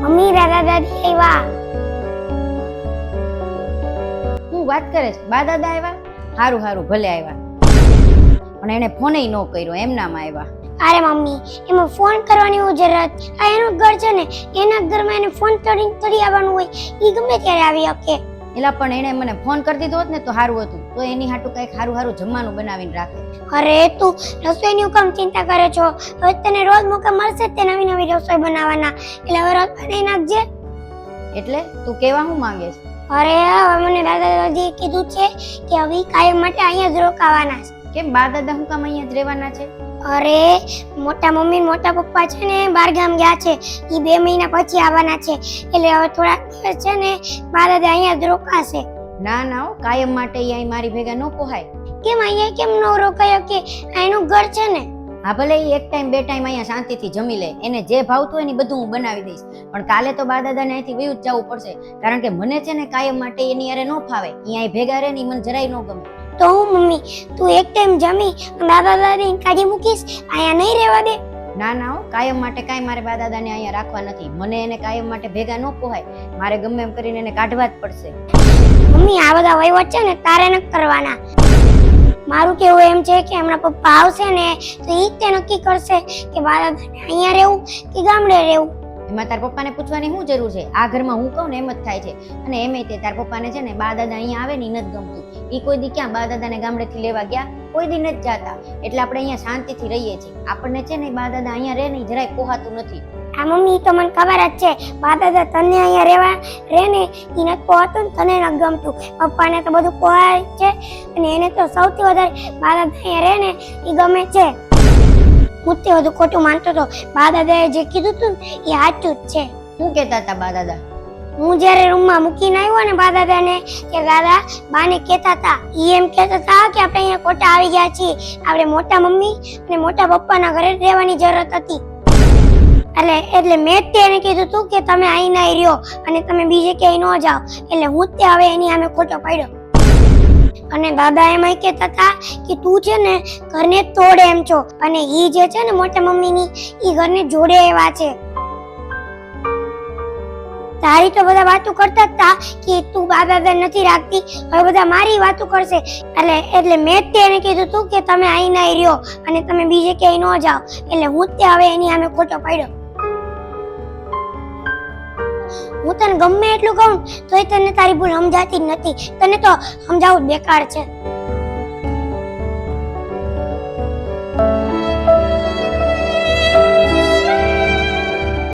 Mummy દાદા દાદી આવ્યા. હું વાત કરે છે? બા દાદા આવ્યા? હારું હારું, ભલે આવ્યા. પણ એને ફોન ન કર્યો, એમ નામ આવ્યા. અરે મમ્મી, એમાં ફોન કરવાની હું જરૂરત? આ એનું ઘર છે ને, એના ઘરમાં એને ફોન તડી આવવાનું હોય, ઈ ગમે ત્યારે આવી શકે. એલા પણ એને મને ફોન કરી દીધો હોત ને તો સારું હતું. તો એની હાટું કઈક સારું સારું જમવાનું બનાવીને રાખે. અરે તું રસોઈની કેમ ચિંતા કરે છો? હવે તને રોજ મોકા મળશે તે નવી નવી રસોઈ બનાવવાના, એટલે હવે રોજ બનાવી નાખજે. એટલે તું કેવા હું માંગે છે? અરે હવે મને દાદા દાદીએ કીધું છે કે હવે કાયમ માટે અહીંયા જ રોકાવાના છે. કેમ બા દાદા હું કામ અહીંયા જ રહેવાના છે? અરે મોટા મમ્મી મોટા પપ્પા છે ને બહાર ગામ ગયા છે, ઈ 2 મહિના પછી આવવાના છે, એટલે હવે થોડા દિવસ છે ને બા દાદા અહીંયા જ રોકાશે. ના ના, કાયમ માટે અહીં મારી ભેગા ન પોહાય. કેમ અહીંયા કેમ ન રોકાયો? કે આ એનું ઘર છે ને. હા ભલે ઈ 1 ટાઈમ 2 ટાઈમ અહીંયા શાંતિથી જમી લે, એને જે ભાવતું હોય ને બધું હું બનાવી દઈશ. પણ કાલે તો બા દાદાને અહીંથી વયું જ જવું પડશે, કારણ કે મને છે ને કાયમ માટે એની હારે ન ફાવે. અહીંયા ભેગા રહે ને મને જરાય ન ગમે. તો હું મમ્મી તું 1 ટાઈમ જમી દાદા દાદી કાઢી મૂકીશ, અહીંયા નહીં રહેવા દે? ના ના, કાયમ માટે કાંઈ મારે બા દાદાને અહીંયા રાખવા નથી. મને એને કાયમ માટે ભેગા ન પોહાય, મારે ગમે એમ કરીને એને કાઢવા જ પડશે. મમ્મી આ બધા વહીવટ છે ને તારે ન કરવાના. મારું કેવું એમ છે કે હમણાં પપ્પા આવશે ને તો ઈ જ તે નક્કી કરશે કે બા દાદાને અહીંયા રહેવું કે ગામડે રહેવું. એમાં તાર પપ્પાને પૂછવાની શું જરૂર છે? આ ઘરમાં હું કહું ને એમ જ થાય છે. અને એમેય તે તાર પપ્પાને છે ને બા દાદા અહીંયા આવે ને ઈ નથી ગમતું. ઈ કોઈ દી ક્યાં બા દાદાને ગામડેથી લેવા ગયા? કોઈ દી નથી જાતા. એટલે આપણે અહીંયા શાંતિથી રહીએ છીએ. આપણને છે ને બા દાદા અહીંયા રહે ને જરાય પોહાતું નથી. આ મમ્મી તો મને ખબર જ છે, બા દાદા તને અહીંયા રહેવા રહે ને ઈ નથી પોહાતું ને તને નથી ગમતું. પપ્પાને તો બધું પોહાય છે, અને એને તો સૌથી વધારે બા દાદા અહીંયા રહે ને ઈ ગમે છે. હું તે બધું ખોટું માનતો હતો. બા દાદાએ જે કીધું તું ને એ સાચું જ છે. શું કહેતા હતા બા દાદા? હું જ્યારે રૂમમાં મૂકીને આવ્યો ને બા દાદાને, કે દાદા બાને કહેતા હતા, ઈ એમ કહેતા હતા કે આપણે અહીંયા ખોટા આવી ગયા છીએ, આપણે મોટા મમ્મી અને મોટા પપ્પાના ઘરે રહેવાની જરૂરત હતી. એટલે મેં જ તેને કીધું તું કે તમે અહીં નહીં રહ્યો અને તમે બીજે ક્યાંય ન જાઓ. એટલે હું જ તે હવે એની સામે ખોટો પડ્યો. અને દાદા એમ કહેતા હતા કે તું છે ને ઘરને તોડે એમ છો, અને ઈ જે છે ને મોટા મમ્મીની ઈ ઘરને જોડે એવા છે. તારી તો બધા વાતો કરતા હતા કે તું બા દાદા નથી રાખતી, હવે બધા મારી વાતો કરશે. એટલે મેં જ તેને કીધું તું કે તમે અહીં નહીં રહ્યો અને તમે બીજે ક્યાંય ન જાઓ. એટલે હું જ તે હવે એની સામે ખોટો પડ્યો. હું તને ગમે એટલું કહું તોય તને તારી ભૂલ સમજાતી જ નથી. તને તો સમજાવવું બેકાર છે.